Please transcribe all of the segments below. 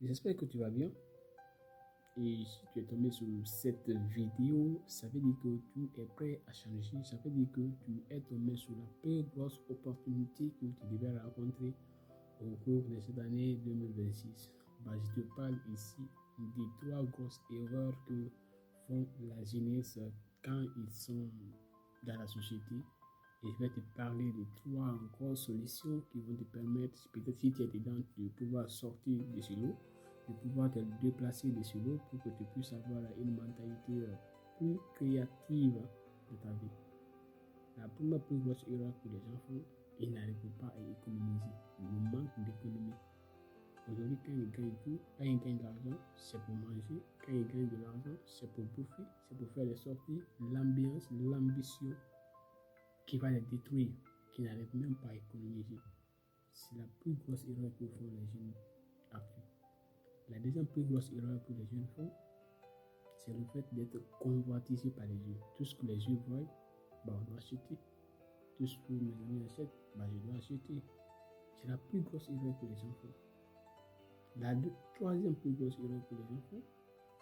J'espère que tu vas bien. Et si tu es tombé sur cette vidéo, ça veut dire que tu es prêt à changer. Ça veut dire que tu es tombé sur la plus grosse opportunité que tu devais rencontrer au cours de cette année 2026. Je te parle ici des trois grosses erreurs que font la jeunesse quand ils sont dans la société. Et je vais te parler de trois grosses solutions qui vont te permettre, peut-être si tu es dedans, de pouvoir sortir de ce lot, de pouvoir te déplacer de ce lot pour que tu puisses avoir une mentalité plus créative de ta vie. La première plus grosse erreur que les gens font, ils n'arrivent pas à économiser. Le manque d'économie. Aujourd'hui, quand ils gagnent tout, quand ils gagnent de l'argent, c'est pour manger. Quand ils gagnent de l'argent, c'est pour bouffer, c'est pour faire des sorties, l'ambiance, l'ambition qui va les détruire, qui n'arrivent même pas à économiser. C'est la plus grosse erreur que font les jeunes actuels. La deuxième plus grosse erreur que les jeunes font, c'est le fait d'être convoitisé par les yeux. Tout ce que les yeux voient, on doit acheter. Tout ce que mes amis achètent, je dois acheter. C'est la plus grosse erreur que les gens font. La troisième plus grosse erreur que les gens font,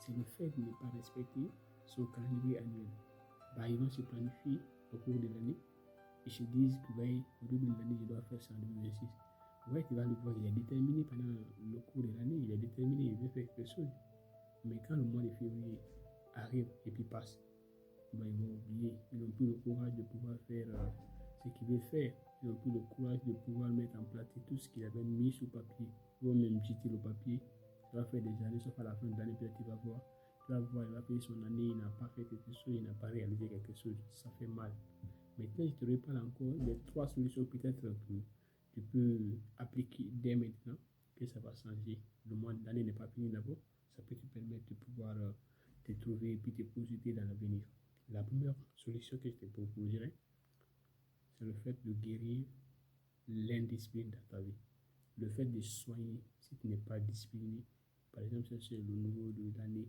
c'est le fait de ne pas respecter son calendrier annuel. Ils vont se planifier au cours de l'année. Ils se disent que au début de l'année, je dois faire ça en 2026. Tu vas le voir, il est déterminé pendant le cours de l'année, il est déterminé, il veut faire quelque chose. Mais quand le mois de février arrive et puis passe, ils vont oublier. Ils n'ont plus le courage de pouvoir faire ce qu'ils veulent faire. Ils n'ont plus le courage de pouvoir mettre en pratique tout ce qu'ils avaient mis sur papier. Ils vont même jeter le papier. Ça va faire des années, sauf à la fin de l'année, peut-être il va voir, il va payer son année, il n'a pas fait quelque chose, il n'a pas réalisé quelque chose. Ça fait mal. Maintenant, je te reparle encore des trois solutions peut-être que tu peux appliquer dès maintenant, que ça va changer. Le mois de l'année n'est pas fini d'abord. Ça peut te permettre de pouvoir te trouver et puis te projeter dans l'avenir. La première solution que je te proposerai, c'est le fait de guérir l'indiscipline dans ta vie. Le fait de soigner si tu n'es pas discipliné. Par exemple, c'est le nouveau de l'année.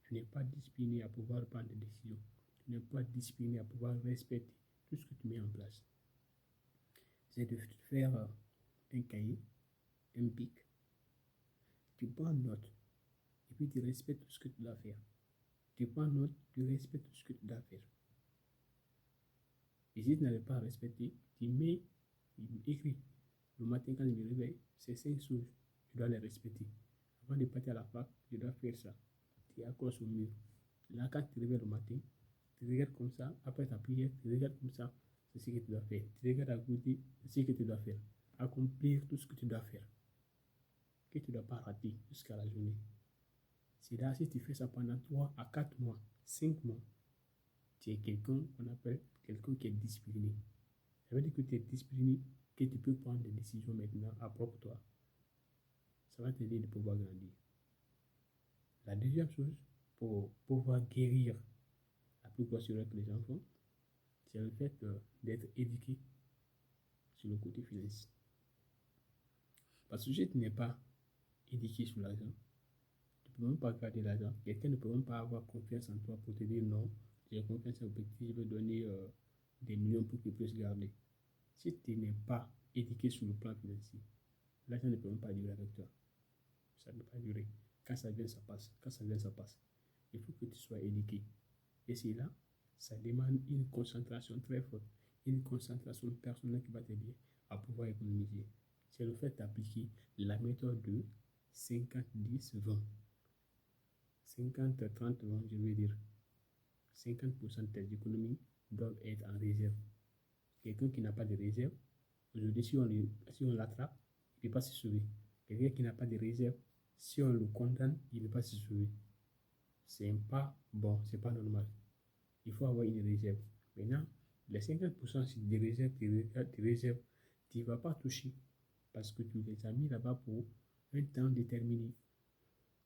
Tu n'es pas discipliné à pouvoir prendre des décisions. Tu n'es pas discipliné à pouvoir respecter tout ce que tu mets en place. C'est de faire un cahier, un pic. Tu prends note et puis tu respectes tout ce que tu dois faire. Tu prends note, tu respectes tout ce que tu dois faire. Et si tu n'arrives pas à respecter, tu mets, écris. Le matin, quand je me réveille, c'est 5 choses. Je dois les respecter. Avant de partir à la fac, je dois faire ça. Tu accroches au mur. Là, quand tu te réveilles le matin, tu regardes comme ça. Après ta prière, tu regardes comme ça. C'est ce que tu dois faire. Tu regardes à côté, c'est ce que tu dois faire. Accomplir tout ce que tu dois faire. Que tu ne dois pas rater jusqu'à la journée. C'est là, si tu fais ça pendant 3 à 4 mois, 5 mois, tu es quelqu'un qu'on appelle quelqu'un qui est discipliné. Ça veut dire que tu es discipliné, que tu peux prendre des décisions maintenant à propre toi. Ça va t'aider de pouvoir grandir. La deuxième chose, pour pouvoir guérir la plus grosse erreur que les gens font, c'est le fait d'être éduqué sur le côté financier. Parce que si tu n'es pas éduqué sur l'argent, tu ne peux même pas garder l'argent. Quelqu'un ne peut même pas avoir confiance en toi pour te dire non, j'ai confiance en petit, je veux donner des millions pour qu'il puisse garder. Si tu n'es pas éduqué sur le plan financier, l'argent ne peut même pas durer avec toi. Ça ne peut pas durer. Quand ça vient, ça passe. Quand ça vient, ça passe. Il faut que tu sois éduqué. Et c'est là, ça demande une concentration très forte, une concentration personnelle qui va t'aider à pouvoir économiser. C'est le fait d'appliquer la méthode de 50-10-20. 50-30-20, je veux dire. 50% de tes économies doivent être en réserve. Quelqu'un qui n'a pas de réserve, aujourd'hui, si on l'attrape, il ne peut pas se sauver. Quelqu'un qui n'a pas de réserve, si on le condamne, il ne peut pas se sauver. C'est pas bon, c'est pas normal. Il faut avoir une réserve. Maintenant, les 50% c'est des réserves, tu ne vas pas toucher parce que tu les as mis là-bas pour un temps déterminé.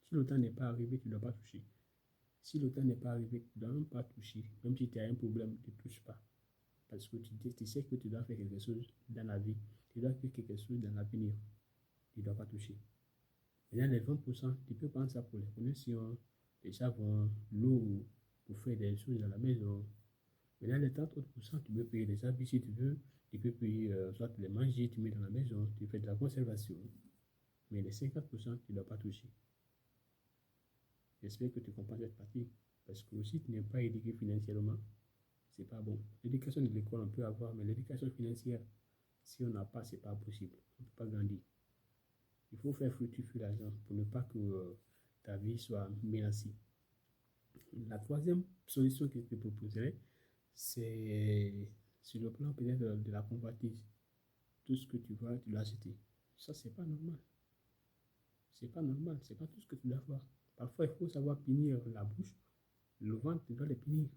Si le temps n'est pas arrivé, tu ne dois pas toucher. Si le temps n'est pas arrivé, tu ne dois même pas toucher. Même si tu as un problème, tu ne touches pas. Parce que tu sais que tu dois faire quelque chose dans la vie. Tu dois faire quelque chose dans l'avenir. Tu ne dois pas toucher. Maintenant, les 20%, tu peux prendre ça pour les connexions, les savons, l'eau, pour faire des choses dans la maison. Maintenant, les 30 autres pourcents, tu peux payer les habits si tu veux. Tu peux payer soit les manger, tu mets dans la maison, tu fais de la conservation. Mais les 50%, tu ne dois pas toucher. J'espère que tu comprends cette partie. Parce que si tu n'es pas éduqué financièrement, c'est pas bon. L'éducation de l'école, on peut avoir, mais l'éducation financière, si on n'a pas, c'est pas possible. On ne peut pas grandir. Il faut faire fructifier l'argent pour ne pas que ta vie soit menacée. La troisième solution que je te proposerais, c'est sur le plan peut-être de la convoitise. Tout ce que tu vois, tu dois acheter. Ça, c'est pas normal. C'est pas normal. C'est pas tout ce que tu dois voir. Parfois, il faut savoir punir la bouche. Le ventre, tu dois le punir.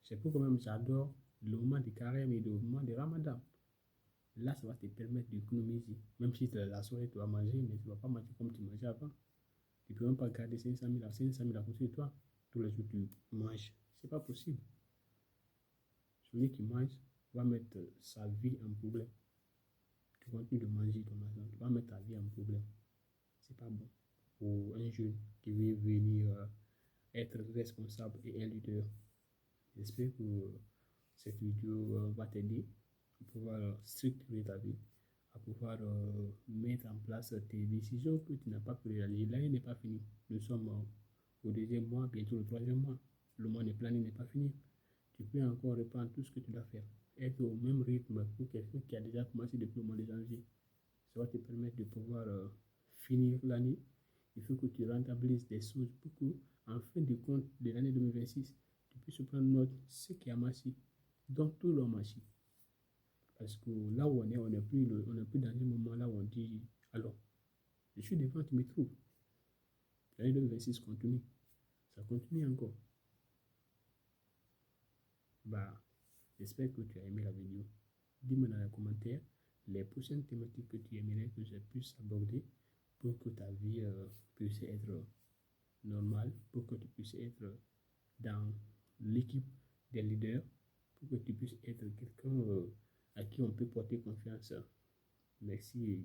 C'est pour quand même j'adore le moment de carême et le moment de ramadan. Là, ça va te permettre d'économiser. Même si la soirée, tu vas manger, mais tu ne vas pas manger comme tu mangeais avant. Tu ne peux même pas garder 500 000 à côté de toi. Tous les jours, tu manges. C'est pas possible. Celui qui mange va mettre sa vie en problème. Tu continues de manger ton argent, tu vas mettre ta vie en problème. C'est pas bon pour un jeune qui veut venir être responsable et un leader. J'espère que cette vidéo va t'aider à pouvoir structurer ta vie, à pouvoir mettre en place tes décisions que tu n'as pas pu réaliser. L'année n'est pas finie. Nous sommes au deuxième mois, bientôt le troisième mois. Le mois de planning n'est pas fini. Tu peux encore reprendre tout ce que tu dois faire. Être au même rythme que quelqu'un qui a déjà commencé depuis le mois de janvier. Ça va te permettre de pouvoir finir l'année. Il faut que tu rentabilises des choses pour que, en fin de compte de l'année 2026, tu puisses prendre note de ce qui a marché, donc tout le marché. Parce que là où on n'est plus, dans un moment là où on dit, alors, je suis devant, tu me trouves. L'année 2026 continue. Ça continue encore. Bah, j'espère que tu as aimé la vidéo. Dis-moi dans les commentaires les prochaines thématiques que tu aimerais que je puisse aborder pour que ta vie puisse être normale, pour que tu puisses être dans l'équipe des leaders, pour que tu puisses être quelqu'un à qui on peut porter confiance. Merci.